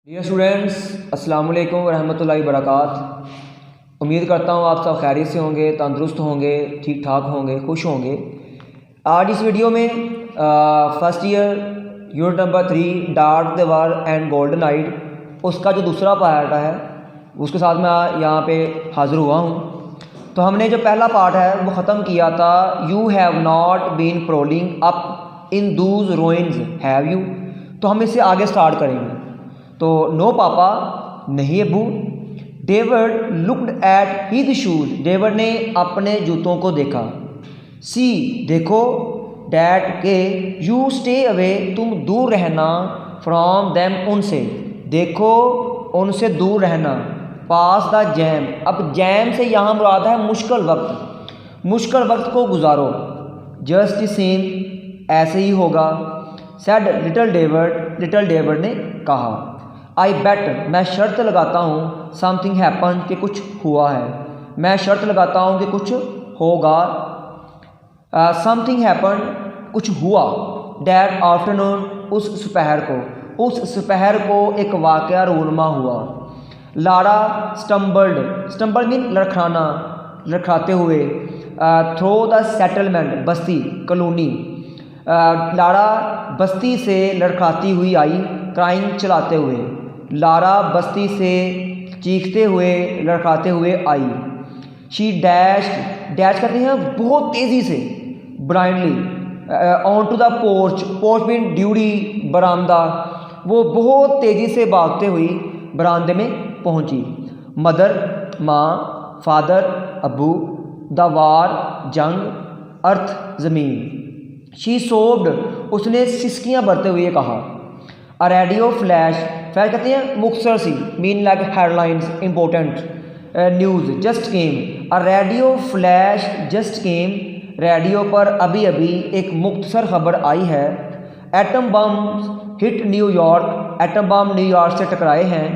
Dear students, अस्सलाम वालेकुम वरहमतुल्लाहि वबरकात। उम्मीद करता हूँ आप सब खैरियत से होंगे, तंदुरुस्त होंगे, ठीक ठाक होंगे, खुश होंगे। आज इस वीडियो में first year unit number 3 dark the were and golden night उसका जो दूसरा पार्ट है उसके साथ मैं यहाँ पे हाज़िर हुआ हूँ। तो हमने जो पहला पार्ट है वो ख़त्म किया था, you have not been prowling up in those ruins have you. तो हम इससे आगे स्टार्ट करेंगे। तो नो पापा, नहीं Abu. David looked at his shoes, David ने अपने जूतों को देखा। सी, देखो। डैड के, यू स्टे अवे, तुम दूर रहना। फ्रॉम देम, उनसे, देखो उनसे दूर रहना। पास द जैम, अब जैम से यहाँ मुराद है मुश्किल वक्त, मुश्किल वक्त को गुजारो। जस्ट सेम, ऐसे ही होगा। Said little David, little David ने कहा। आई बेट, मैं शर्त लगाता हूँ। समथिंग हैपन, कि कुछ हुआ है। मैं शर्त लगाता हूँ कि कुछ होगा। समथिंग हैपन, कुछ हुआ। दैट आफ्टरनून, उस सुपहर को, उस सुपहर को एक वाक़या रूनमा हुआ। लारा स्टम्बल्ड, स्टम्बल मीन लड़खड़ाना, लड़खड़ाते हुए। Throw the settlement, Basti, colony. Lara बस्ती से लड़खड़ाती हुई आई। क्राइंग, चलाते हुए। लारा बस्ती से चीखते हुए, लड़खड़ाते हुए आई। शी डैश, डैश करते हैं बहुत तेज़ी से, blindly. On to the porch, porch mean ड्यूटी, बरामदा। वो बहुत तेज़ी से भागते हुई बरामदे में पहुंची। मदर, माँ। फादर, अबू। द वार, जंग। अर्थ, ज़मीन। शी सोब्ड, उसने सिसकियाँ भरते हुए कहा। अ रेडियो फ्लैश, फ्लैश कहते हैं मुख्तसर सी, mean like headlines, important news. Just came, a radio flash just came, radio पर अभी अभी एक मुख्तसर खबर आई है। Atom bomb hit New York, atom bomb New York से टकराए हैं।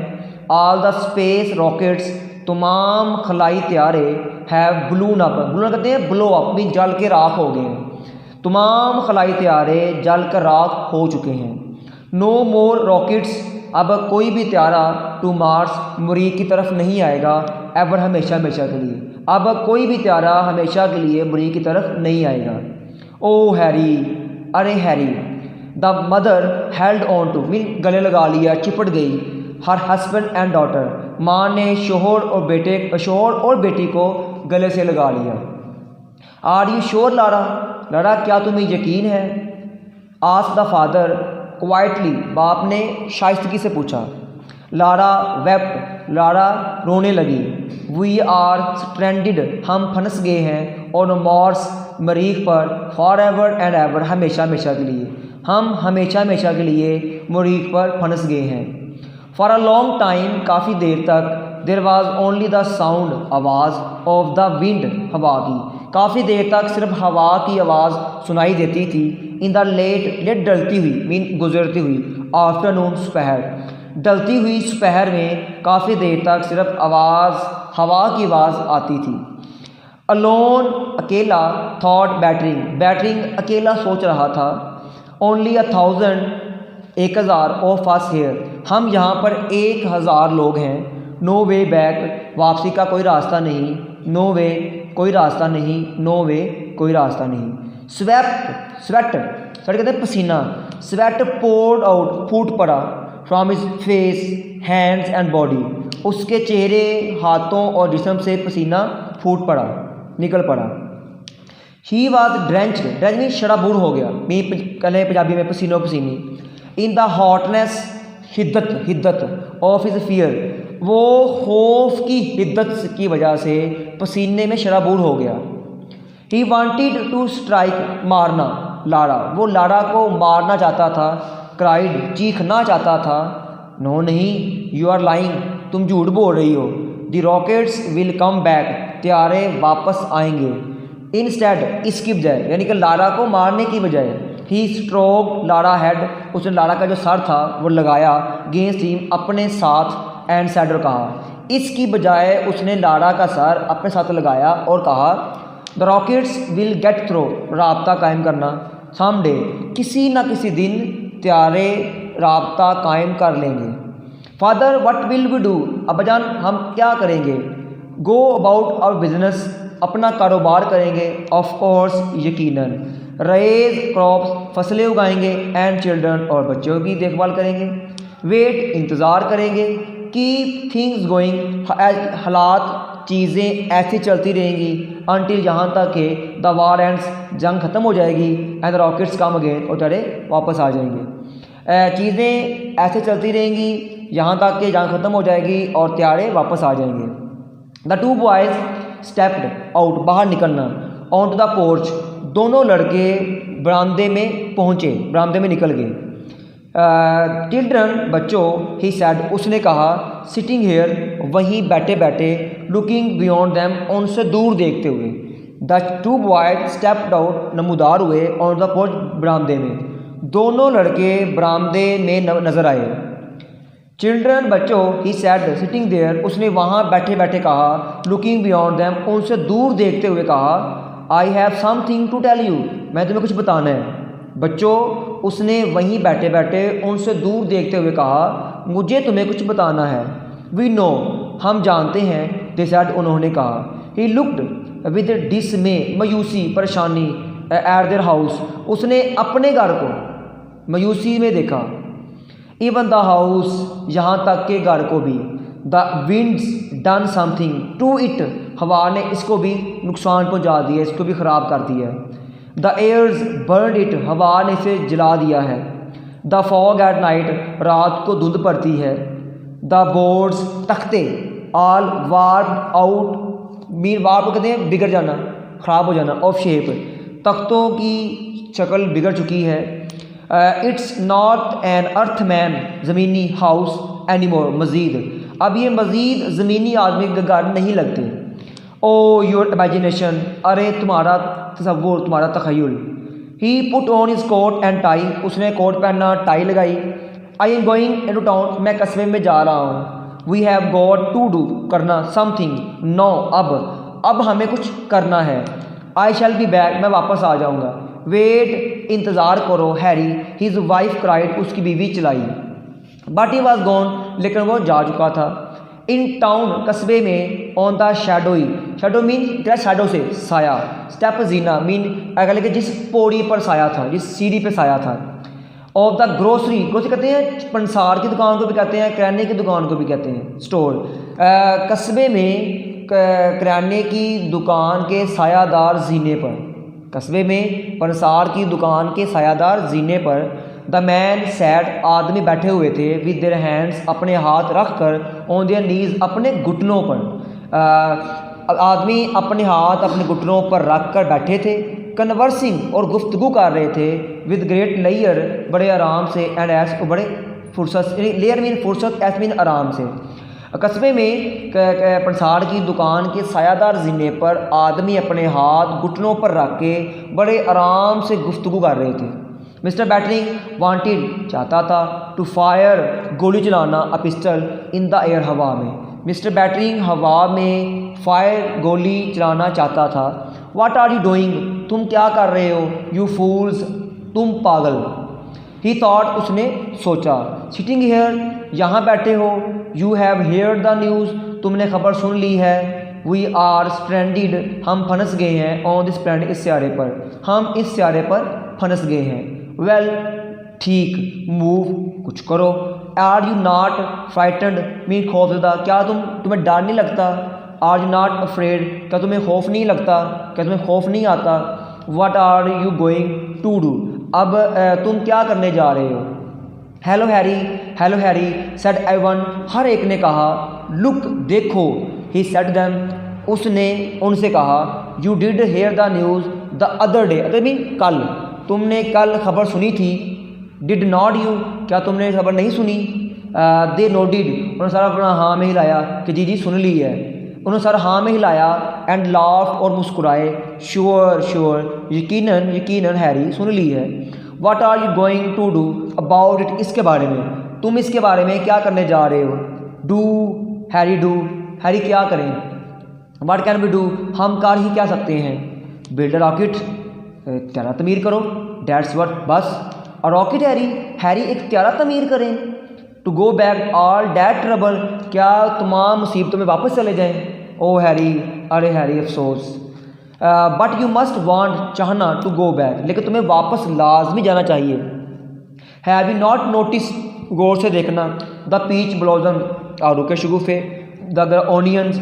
ऑल द स्पेस रॉकेट्स, तमाम खलाई त्यारे। हैव ब्लून अप, ब्लून कहते हैं ब्लो अप, मीन जल के राख हो गए हैं। तमाम खलाई त्यारे जल कर राख हो चुके हैं। नो मोर रॉकेट्स, अब कोई भी त्यारा टू मार्स, मरीख की तरफ नहीं आएगा। एवर, हमेशा हमेशा के लिए, अब कोई भी त्यारा हमेशा के लिए मरीख की तरफ नहीं आएगा। ओ हैरी, अरे Harry. The mother held on to, mean गले लगा लिया, चिपट गई। हर हस्बैंड एंड डॉटर, माँ ने शोहर और बेटे, शोहर और बेटी को गले से लगा लिया। Are you sure Lara, Lara क्या तुम्हें यकीन है। आस्क द फादर क्वाइटली, बाप ने शाइस्तगी से पूछा। लारा वेप्ट, लारा रोने लगी। वी आर स्ट्रैंडेड, हम फंस गए हैं। ऑन मार्स, मरीख पर। फॉर एवर एंड एवर, हमेशा हमेशा के लिए, हम हमेशा हमेशा के लिए मरीख पर फंस गए हैं। फॉर अ लॉन्ग टाइम, काफ़ी देर तक। There was only the sound, आवाज़। ऑफ द विंड, हवा की। काफ़ी देर तक सिर्फ हवा की आवाज़ सुनाई देती थी। इन द लेट, लेट डलती हुई, मीन गुजरती हुई। आफ्टरनून, सुपहर। डलती हुई सुपहर में काफ़ी देर तक सिर्फ आवाज़, हवा की आवाज़ आती थी। अलोन, अकेला। थॉट, बैटरिंग, बैटरिंग अकेला सोच रहा था। ओनली 1000, 1000 ऑफ अस हेयर, हम यहाँ पर 1000 लोग हैं। नो वे बैक, वापसी का कोई रास्ता नहीं। नो वे, कोई रास्ता नहीं। नो वे, कोई रास्ता नहीं। स्वेट, स्वेट, स्वेट कहते हैं पसीना। स्वेट पोर्ड आउट, फूट पड़ा। From his face, hands and body, उसके चेहरे, हाथों और जिस्म से पसीना फूट पड़ा, निकल पड़ा। He was drench, drench mean शराबूर हो गया, मी कहने पंजाबी में पसीनो पसीनी। इन द हॉटनेस, हिद्दत, हिद्दत। ऑफ हिज फियर, वो खौफ की हिद्दत की वजह से पसीने में शराबूर हो गया। ही वांटेड टू स्ट्राइक, मारना। लारा, वो लारा को मारना चाहता था। क्राइड, चीखना चाहता था। नो नहीं, यू आर लाइंग, तुम झूठ बोल रही हो। The rockets will come back, त्यारे वापस आएंगे। इंस्टेड, इसकी बजाय, यानी कि लारा को मारने की बजाय। ही स्ट्रोक लारा हेड, उसने लारा का जो सर था वो लगाया। गेंस्ट हिम, अपने साथ। एंड सैड, कहा। इसकी बजाय उसने लारा का सर अपने साथ लगाया और कहा। The rockets will get through, राब्ता कायम करना। समडे, किसी न किसी दिन त्यारे राब्ता कायम कर लेंगे। Father what will we do, अब्बाजान हम क्या करेंगे। गो अबाउट आवर बिजनेस, अपना कारोबार करेंगे। ऑफ कोर्स, यकीनन। रेज क्रॉप्स, फसलें उगाएंगे। एंड चिल्ड्रन, और बच्चों की देखभाल करेंगे। वेट, इंतज़ार करेंगे। कीप थिंग्स गोइंग, हालात चीज़ें ऐसी चलती रहेंगी। अनटिल, यहाँ तक कि द वार एंड्स, जंग ख़त्म हो जाएगी। And the rockets come again, और तारे वापस आ जाएंगे। चीज़ें ऐसे चलती रहेंगी यहाँ तक कि जंग ख़त्म हो जाएगी और त्यारे वापस आ जाएंगे। The two boys stepped out, बाहर निकलना। ऑन टू द पोर्च, दोनों लड़के बरामदे में पहुँचे, बरामदे में निकल गए। चिल्ड्रन, बच्चों। ही सैड, उसने कहा। सिटिंग हेयर, वहीं बैठे बैठे। लुकिंग बियॉन्ड दैम, उनसे दूर देखते हुए। The two boys stepped out, नमूदार हुए। ऑन द पोर्च, बरामदे में। दोनों लड़के बरामदे में नजर आए। चिल्ड्रन, बच्चों। ही सैड, सिटिंग देयर, उसने वहाँ बैठे बैठे कहा। लुकिंग बियॉन्ड दैम, उनसे दूर देखते हुए कहा। I have something to tell you, मैं तुम्हें कुछ बताना है। बच्चों, उसने वहीं बैठे बैठे उनसे दूर देखते हुए कहा, मुझे तुम्हें कुछ बताना है। वी नो, हम जानते हैं। दे सैड, उन्होंने कहा। ही लुक्ड विद डिसमे, मायूसी, परेशानी। एट देयर हाउस, उसने अपने घर को मायूसी में देखा। इवन द हाउस, यहाँ तक के घर को भी। The wind's done something to it, हवा ने इसको भी नुकसान पहुँचा दिया, इसको भी ख़राब कर दिया है। द एयर्स बर्न इट, हवा ने इसे जला दिया है। द फॉग एट नाइट, रात को धुंध पड़ती है। द बोर्ड्स, तख्ते। All warp out, mean warp कहते हैं बिगड़ जाना, ख़राब हो जाना। ऑफ शेप, तख्तों की शक्ल बिगड़ चुकी है। इट्स नॉट एन अर्थमैन, ज़मीनी हाउस एनीमोर, मज़ीद अब ये मज़ीद ज़मीनी आदमी के घर नहीं लगते। ओ योर इमेजिनेशन, अरे तुम्हारा तसव्वुर, तुम्हारा तख़य्युल। He put on his coat and tie, उसने कोट पहना, टाई लगाई। I am going into town, मैं कस्बे में जा रहा हूँ। We have got to do, करना। समथिंग, नो, अब हमें कुछ करना है। आई शैल बी बैक, मैं वापस आ जाऊँगा। वेट, इंतज़ार करो। हैरी, हिज वाइफ क्राइड, उसकी बीवी चिल्लाई। बट ही वॉज गॉन, लेकिन वो जा चुका था। इन टाउन, कस्बे में। On the shadowy, shadow mean क्या, शैडो से साया। स्टेप जीना मीन अगर कि जिस पौड़ी पर साया था, जिस सीढ़ी पे साया था। ऑफ द ग्रोसरी, ग्रोसरी कहते हैं पंसार की दुकान को भी कहते हैं, किराने की दुकान को भी कहते हैं, स्टोर। कस्बे में किराने की दुकान के सायादार जीने पर, कस्बे में पंसार की दुकान के सायादार जीने पर। द मैन सैट, आदमी बैठे हुए थे। विद देयर हैंड्स, अपने हाथ रख कर। ऑन देयर नीज, अपने घुटनों पर। आदमी अपने हाथ अपने घुटनों पर रख कर बैठे थे। कन्वर्सिंग, और गुफ्तगू कर रहे थे। विद ग्रेट लेयर, बड़े आराम से। एंड एस, बड़े फुर्सत, लेयर मीन फुर्सत, एस मीन आराम से। कस्बे में पंसार की दुकान के सायादार जीने पर आदमी अपने हाथ घुटनों पर रख के बड़े आराम से गुफ्तगू कर रहे थे। मिस्टर बैटरिंग वांटेड, चाहता था। टू फायर, गोली चलाना। A pistol in the air, हवा में। मिस्टर बैटरिंग हवा में फायर, गोली चलाना चाहता था। व्हाट आर यू डूइंग, तुम क्या कर रहे हो। यू फूल्स, तुम पागल। ही थॉट, उसने सोचा। सिटिंग हेयर, यहाँ बैठे हो। You have heard the news, तुमने खबर सुन ली है। वी आर स्ट्रैंडेड, हम फंस गए हैं। ऑन दिस प्लैनेट, इस सियारे पर, हम इस सियारे पर फंस गए हैं। वेल, ठीक। मूव, कुछ करो। Are you not frightened, mean खौफजदा, क्या तुम्हें डर नहीं लगता। आर यू नॉट अफ्रेड, क्या तुम्हें खौफ नहीं लगता, क्या तुम्हें खौफ नहीं आता। What are you going to do, अब तुम क्या करने जा रहे हो। Hello Harry, hello Harry, said everyone, हर एक ने कहा। लुक, देखो। ही सेड देम, उसने उनसे कहा। You did hear the news the other day, other mean कल, तुमने कल खबर सुनी थी। डिड नॉट यू, क्या तुमने खबर नहीं सुनी। दे नोडिड, उन्होंने सारा अपना हाँ में हिलाया कि जी सुन ली है। उन्होंने सारा हाँ में हिलाया। एंड लाफ, और मुस्कुराए। श्योर श्योर, यकीनन यकीनन हैरी, सुन ली है। What are you going to do about it, इसके बारे में, तुम इसके बारे में क्या करने जा रहे हो। डू, हैरी डू, हैरी क्या करें। व्हाट कैन वी डू, हम कर ही क्या सकते हैं। बिल्ड अ रॉकेट, त्यारा तमीर करो। डैट्स व्हाट, बस। अ रॉकेट हैरी, हैरी एक त्यारा तमीर करें। To go back all that trouble, क्या तमाम मुसीबतों में वापस चले जाएं। ओ हैरी, अरे हैरी अफसोस। बट यू मस्ट वांट, चाहना, टू गो बैक, लेकिन तुम्हें वापस लाजमी जाना चाहिए। हैव यू नॉट नोटिस, गौर से देखना, द पीच ब्लॉसम, आड़ू के शगुफे, द ऑनियंस,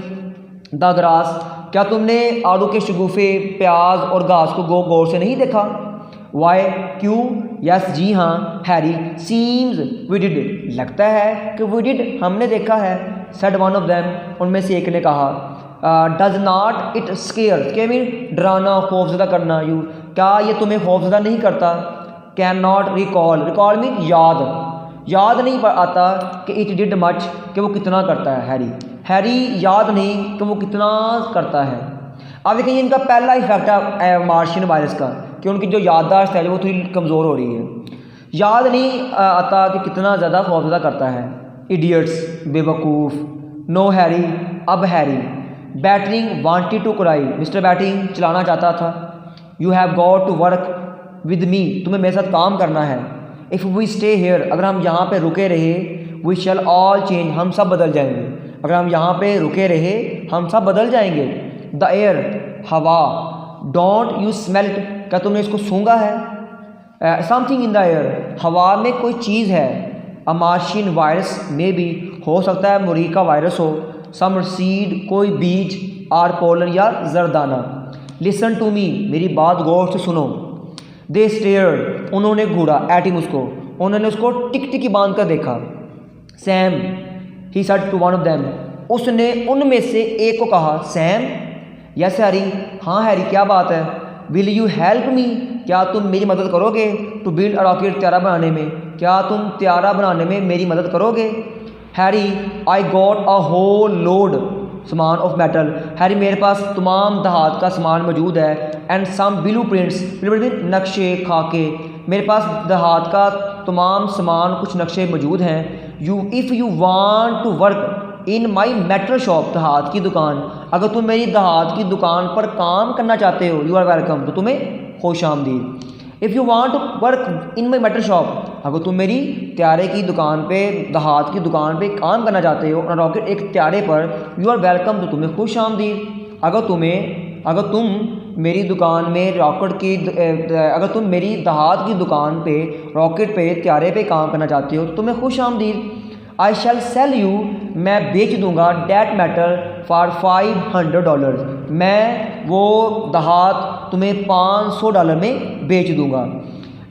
द ग्रास, क्या तुमने आड़ू के शगुफे, प्याज और घास को गौर से नहीं देखा। वाई, क्यों। यस, जी हाँ। हैरी, सीम्स वी डिड, लगता है कि वी डिड, हमने देखा है। सेड वन ऑफ देम, उनमें से एक ने कहा। डज नॉट इट स्केयर, के मीन डराना, खौफजदा करना। यू, क्या ये तुम्हें खौफजदा नहीं करता। Can not recall, recall mean याद, याद नहीं आता कि इट डिड मच, कि वो कितना करता है। हैरी, हैरी याद नहीं कि वो कितना करता है। अब देखिए इनका पहला इफेक्ट है मार्शियन वायरस का, कि उनकी जो याददाश्त है वो थोड़ी कमज़ोर हो रही है। याद नहीं आता कि कितना ज़्यादा खौफजदा करता है। इडियट्स, बेवकूफ़। नो हैरी, अब Harry. Batting wanted to cry, mister batting चलाना चाहता था। You have got to work with me, तुम्हें मेरे साथ काम करना है। इफ़ वी स्टे हेयर, अगर हम यहाँ पे रुके रहे, वी शैल ऑल चेंज, हम सब बदल जाएंगे। अगर हम यहाँ पे रुके रहे हम सब बदल जाएंगे। द एयर, हवा। डोंट यू स्मेल इट, क्या तुमने इसको सूंघा है। समथिंग इन द एयर, हवा में कोई चीज़ है। अ मार्शियन वायरस में भी, हो सकता है मुरीख का वायरस हो। सम सीड, कोई बीज। आर पोलन, या जरदाना। लिसन टू मी, मेरी बात गौर से सुनो। दे स्टेयर्ड, उन्होंने घूरा, एट हिम, उसको, उन्होंने उसको टिक बांध कर देखा। Sam, he said to one of them, उसने उनमें से एक को कहा। सैम, यस हैरी, हाँ हैरी, क्या बात है। विल यू हेल्प मी, क्या तुम मेरी मदद करोगे। टू बिल्ड अ रॉकेट, त्यारा बनाने में, क्या तुम त्यारा बनाने में मेरी मदद करोगे। Harry, I got a whole load सामान ऑफ मेटल, हैरी मेरे पास तमाम धात का सामान मौजूद है। एंड सम ब्लू प्रिंट्स, नक्शे, खाके, मेरे पास धात का तमाम सामान, कुछ नक्शे मौजूद हैं। You, if you want to work in my metal shop, धात की दुकान, अगर तुम मेरी धात की दुकान पर काम करना चाहते हो, यू आर वेलकम, तो तुम्हें खुश आमदीद। If you want to work in my metal shop, अगर तुम मेरी त्यारे की दुकान पे, धात की दुकान पे काम करना चाहते हो, रॉकेट एक त्यारे पर, यू आर वेलकम, तो तुम्हें खुश आमदीद। अगर तुम मेरी दुकान में रॉकेट की, अगर तुम मेरी धात की दुकान पे, रॉकेट पे, त्यारे पे काम करना चाहते हो, तो तुम्हें खुश आमदीद। आई शैल सेल यू, मैं बेच दूंगा, डैट मेटल फॉर $500, मैं वो धात तुम्हें $500 में बेच दूंगा।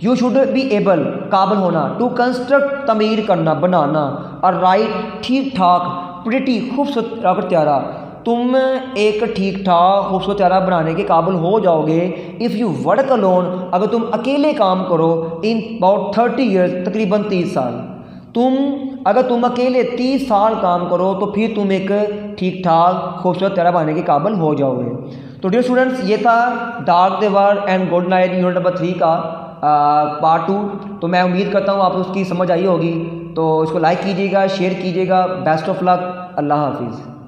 यू शुड बी एबल, काबिल होना, टू कंस्ट्रक्ट, तमीर करना, बनाना, और राइट, ठीक ठाक, प्रिटी, खूबसूरत रॉकेट त्यारा, तुम एक ठीक ठाक खूबसूरत त्यारा बनाने के काबिल हो जाओगे। इफ़ यू वर्क अलोन, अगर तुम अकेले काम करो, इन अबाउट 30 ईयर्स, तकरीबन 30 साल, अगर तुम अकेले 30 साल काम करो तो फिर तुम एक ठीक ठाक खूबसूरत त्यारा बनाने के काबिल हो जाओगे। तो डियर स्टूडेंट्स, ये था dark they were and golden eyed unit number 3 का पार्ट 2। तो मैं उम्मीद करता हूँ आपको उसकी समझ आई होगी। तो इसको लाइक कीजिएगा, शेयर कीजिएगा। बेस्ट ऑफ लक, अल्लाह हाफिज़।